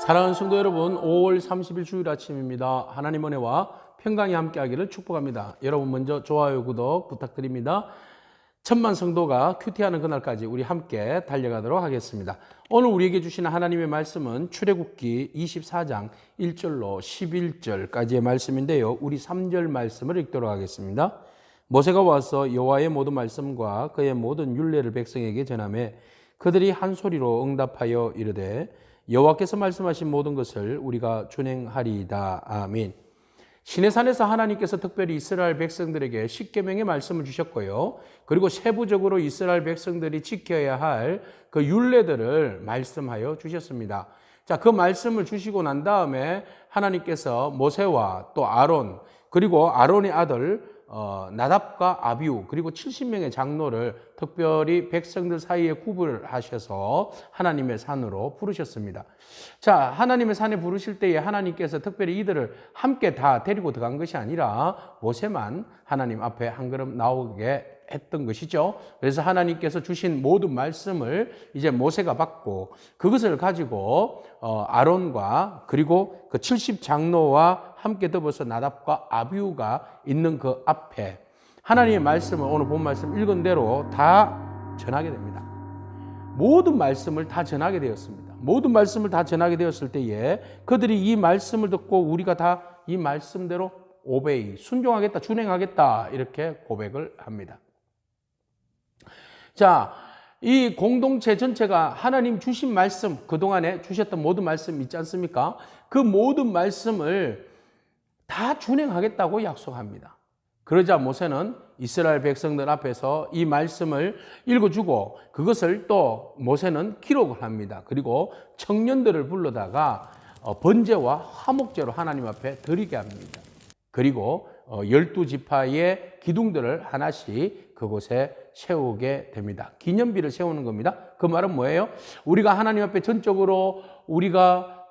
사랑하는 성도 여러분, 5월 30일 주일 아침입니다. 하나님 은혜와 평강이 함께하기를 축복합니다. 여러분 먼저 좋아요, 구독 부탁드립니다. 천만 성도가 큐티하는 그날까지 우리 함께 달려가도록 하겠습니다. 오늘 우리에게 주시는 하나님의 말씀은 출애굽기 24장 1절로 11절까지의 말씀인데요. 우리 3절 말씀을 읽도록 하겠습니다. 모세가 와서 여호와의 모든 말씀과 그의 모든 율례를 백성에게 전하매 그들이 한 소리로 응답하여 이르되 여호와께서 말씀하신 모든 것을 우리가 준행하리이다. 아멘. 시내산에서 하나님께서 특별히 이스라엘 백성들에게 십계명의 말씀을 주셨고요. 그리고 세부적으로 이스라엘 백성들이 지켜야 할 그 율례들을 말씀하여 주셨습니다. 자, 그 말씀을 주시고 난 다음에 하나님께서 모세와 또 아론, 그리고 아론의 아들 나답과 아비우, 그리고 70명의 장로를 특별히 백성들 사이에 구분하셔서 하나님의 산으로 부르셨습니다. 자, 하나님의 산에 부르실 때에 하나님께서 특별히 이들을 함께 다 데리고 들어간 것이 아니라 모세만 하나님 앞에 한 걸음 나오게 했던 것이죠. 그래서 하나님께서 주신 모든 말씀을 이제 모세가 받고 그것을 가지고 아론과 그리고 그 70장로와 함께 더불어서 나답과 아비우가 있는 그 앞에 하나님의 말씀을 오늘 본 말씀 읽은 대로 다 전하게 됩니다. 모든 말씀을 다 전하게 되었습니다. 모든 말씀을 다 전하게 되었을 때에 그들이 이 말씀을 듣고 우리가 다 이 말씀대로 오베이, 순종하겠다, 준행하겠다 이렇게 고백을 합니다. 자, 이 공동체 전체가 하나님 주신 말씀, 그동안에 주셨던 모든 말씀 있지 않습니까? 그 모든 말씀을 다 준행하겠다고 약속합니다. 그러자 모세는 이스라엘 백성들 앞에서 이 말씀을 읽어주고 그것을 또 모세는 기록을 합니다. 그리고 청년들을 불러다가 번제와 화목제로 하나님 앞에 드리게 합니다. 그리고 12지파의 기둥들을 하나씩 그곳에 세우게 됩니다. 기념비를 세우는 겁니다. 그 말은 뭐예요? 우리가 하나님 앞에 전적으로 우리가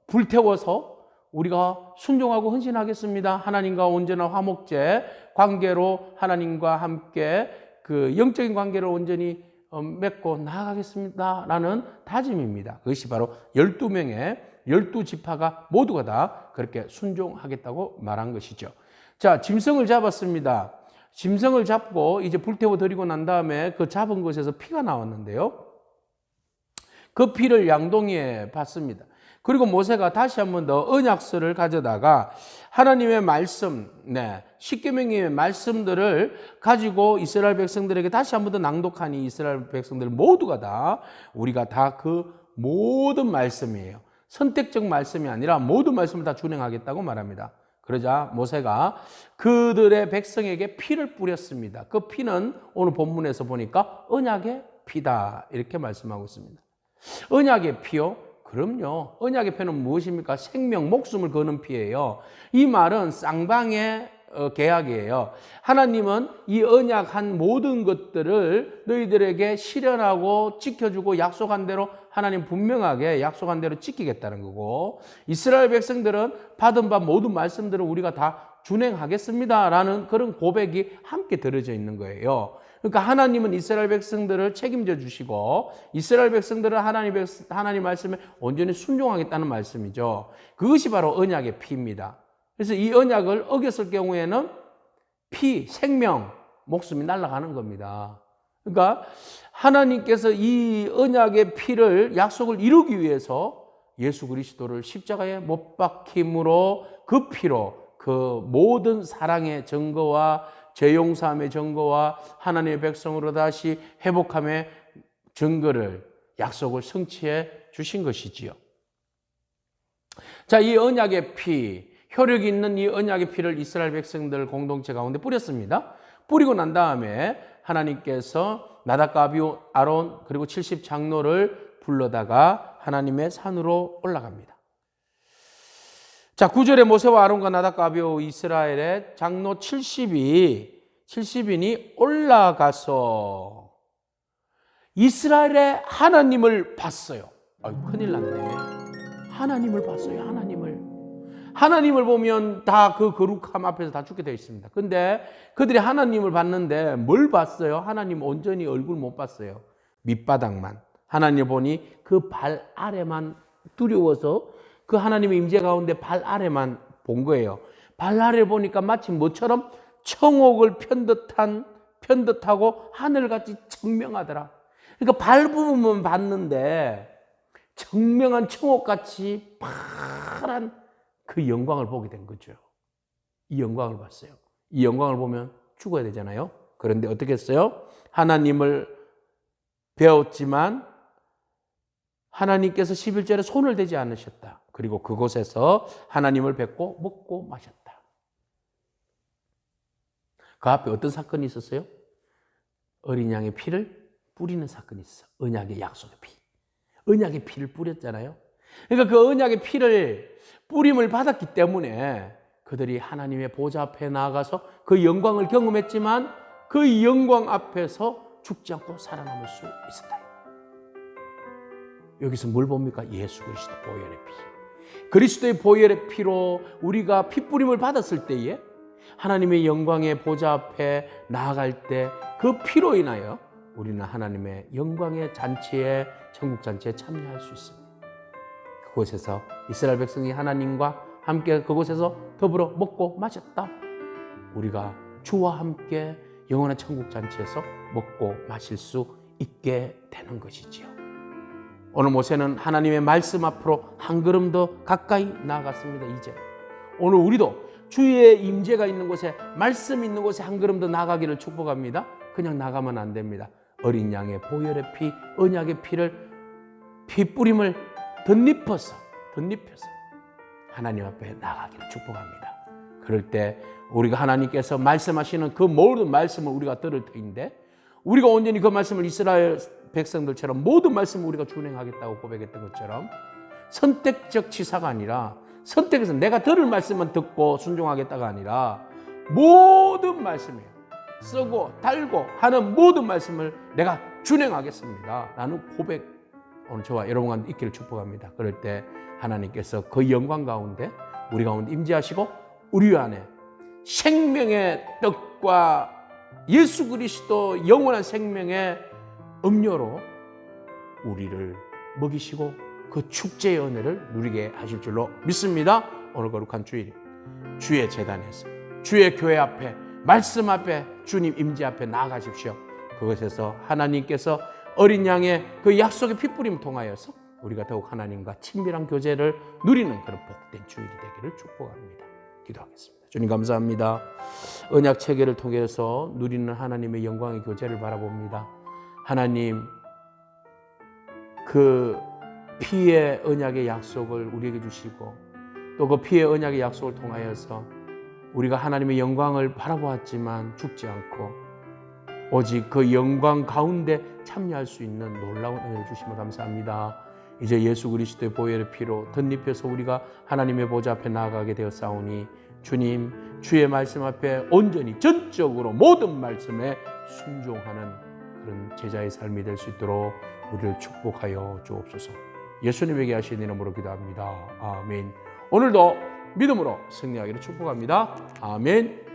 불태워서 우리가 순종하고 헌신하겠습니다. 하나님과 온전한 화목제 관계로 하나님과 함께 그 영적인 관계를 온전히 맺고 나아가겠습니다. 라는 다짐입니다. 그것이 바로 12명의 12지파가 모두가 다 그렇게 순종하겠다고 말한 것이죠. 자, 짐승을 잡았습니다. 짐승을 잡고 이제 불태워 드리고 난 다음에 그 잡은 것에서 피가 나왔는데요. 그 피를 양동이에 붓습니다. 그리고 모세가 다시 한 번 더 언약서를 가져다가 하나님의 말씀, 십계명의 말씀들을 가지고 이스라엘 백성들에게 다시 한 번 더 낭독하니 이스라엘 백성들 모두가 다 우리가 다 그 모든 말씀이에요. 선택적 말씀이 아니라 모든 말씀을 다 준행하겠다고 말합니다. 그러자 모세가 그들의 백성에게 피를 뿌렸습니다. 그 피는 오늘 본문에서 보니까 언약의 피다 이렇게 말씀하고 있습니다. 언약의 피요? 그럼요. 언약의 피는 무엇입니까? 생명, 목숨을 거는 피예요. 이 말은 쌍방의 계약이에요. 하나님은 이 언약한 모든 것들을 너희들에게 실현하고 지켜주고 약속한 대로 하나님 분명하게 약속한 대로 지키겠다는 거고, 이스라엘 백성들은 받은 바 모든 말씀들을 우리가 다 준행하겠습니다 라는 그런 고백이 함께 들어져 있는 거예요. 그러니까 하나님은 이스라엘 백성들을 책임져 주시고 이스라엘 백성들은 하나님 말씀에 온전히 순종하겠다는 말씀이죠. 그것이 바로 언약의 피입니다. 그래서 이 언약을 어겼을 경우에는 피, 생명, 목숨이 날아가는 겁니다. 그러니까 하나님께서 이 언약의 피를 약속을 이루기 위해서 예수 그리스도를 십자가에 못 박힘으로 그 피로 그 모든 사랑의 증거와 죄 용서함의 증거와 하나님의 백성으로 다시 회복함의 증거를 약속을 성취해 주신 것이지요. 자, 이 언약의 피, 효력이 있는 이 언약의 피를 이스라엘 백성들 공동체 가운데 뿌렸습니다. 뿌리고 난 다음에 하나님께서 나답과 아비우, 아론 그리고 70장로를 불러다가 하나님의 산으로 올라갑니다. 자, 9절에 모세와 아론과 나답과 아비우 이스라엘의 장로 70인이 올라가서 이스라엘의 하나님을 봤어요. 큰일 났네. 하나님을 봤어요. 하나님을 보면 다 그 거룩함 앞에서 다 죽게 되어 있습니다. 근데 그들이 하나님을 봤는데 뭘 봤어요? 하나님 온전히 얼굴 못 봤어요. 밑바닥만. 하나님 보니 그 발 아래만 두려워서 그 하나님의 임재 가운데 발 아래만 본 거예요. 발 아래 보니까 마치 뭐처럼 청옥을 편듯하고 하늘같이 청명하더라. 그러니까 발 부분만 봤는데 청명한 청옥같이 파란 그 영광을 보게 된 거죠. 이 영광을 봤어요. 이 영광을 보면 죽어야 되잖아요. 그런데 어떻게 했어요? 하나님을 배웠지만 하나님께서 11절에 손을 대지 않으셨다. 그리고 그곳에서 하나님을 뵙고 먹고 마셨다. 그 앞에 어떤 사건이 있었어요? 어린 양의 피를 뿌리는 사건이 있어. 언약의 약속의 피. 언약의 피를 뿌렸잖아요. 그러니까 그 언약의 피를 뿌림을 받았기 때문에 그들이 하나님의 보좌 앞에 나아가서 그 영광을 경험했지만 그 영광 앞에서 죽지 않고 살아남을 수 있었다. 여기서 뭘 봅니까? 예수 그리스도 보혈의 피. 그리스도의 보혈의 피로 우리가 핏뿌림을 받았을 때에 하나님의 영광의 보좌 앞에 나아갈 때 그 피로 인하여 우리는 하나님의 영광의 잔치에, 천국 잔치에 참여할 수 있습니다. 그곳에서 이스라엘 백성이 하나님과 함께 그곳에서 더불어 먹고 마셨다. 우리가 주와 함께 영원한 천국 잔치에서 먹고 마실 수 있게 되는 것이지요. 오늘 모세는 하나님의 말씀 앞으로 한 걸음 더 가까이 나아갔습니다. 이제 오늘 우리도 주의 임재가 있는 곳에, 말씀 있는 곳에 한 걸음 더 나아가기를 축복합니다. 그냥 나가면 안 됩니다. 어린 양의 보혈의 피, 언약의 피를, 피뿌림을 덧입혀서 하나님 앞에 나가기를 축복합니다. 그럴 때 우리가 하나님께서 말씀하시는 그 모든 말씀을 우리가 들을 터인데, 우리가 온전히 그 말씀을 이스라엘 백성들처럼 모든 말씀을 우리가 준행하겠다고 고백했던 것처럼 선택적 치사가 아니라, 선택해서 내가 들을 말씀만 듣고 순종하겠다가 아니라 모든 말씀이에요. 쓰고 달고 하는 모든 말씀을 내가 준행하겠습니다 라는 고백, 오늘 저와 여러분과 있기를 축복합니다. 그럴 때 하나님께서 그 영광 가운데 우리 가운데 임재하시고 우리 안에 생명의 떡과 예수 그리스도 영원한 생명의 음료로 우리를 먹이시고 그 축제의 은혜를 누리게 하실 줄로 믿습니다. 오늘 거룩한 주일, 주의 제단에서, 주의 교회 앞에, 말씀 앞에, 주님 임재 앞에 나아가십시오. 그것에서 하나님께서 어린 양의 그 약속의 핏뿌림 통하여서 우리가 더욱 하나님과 친밀한 교제를 누리는 그런 복된 주일이 되기를 축복합니다. 기도하겠습니다. 주님 감사합니다. 언약 체계를 통해서 누리는 하나님의 영광의 교제를 바라봅니다. 하나님, 그 피의 언약의 약속을 우리에게 주시고 또 그 피의 언약의 약속을 통하여서 우리가 하나님의 영광을 바라보았지만 죽지 않고 오직 그 영광 가운데 참여할 수 있는 놀라운 은혜를 주시며 감사합니다. 이제 예수 그리스도의 보혈의 피로 덧입혀서 우리가 하나님의 보좌 앞에 나아가게 되었사오니 주님, 주의 말씀 앞에 온전히 전적으로 모든 말씀에 순종하는 그런 제자의 삶이 될 수 있도록 우리를 축복하여 주옵소서. 예수님에게 하신 이름으로 기도합니다. 아멘. 오늘도 믿음으로 승리하기를 축복합니다. 아멘.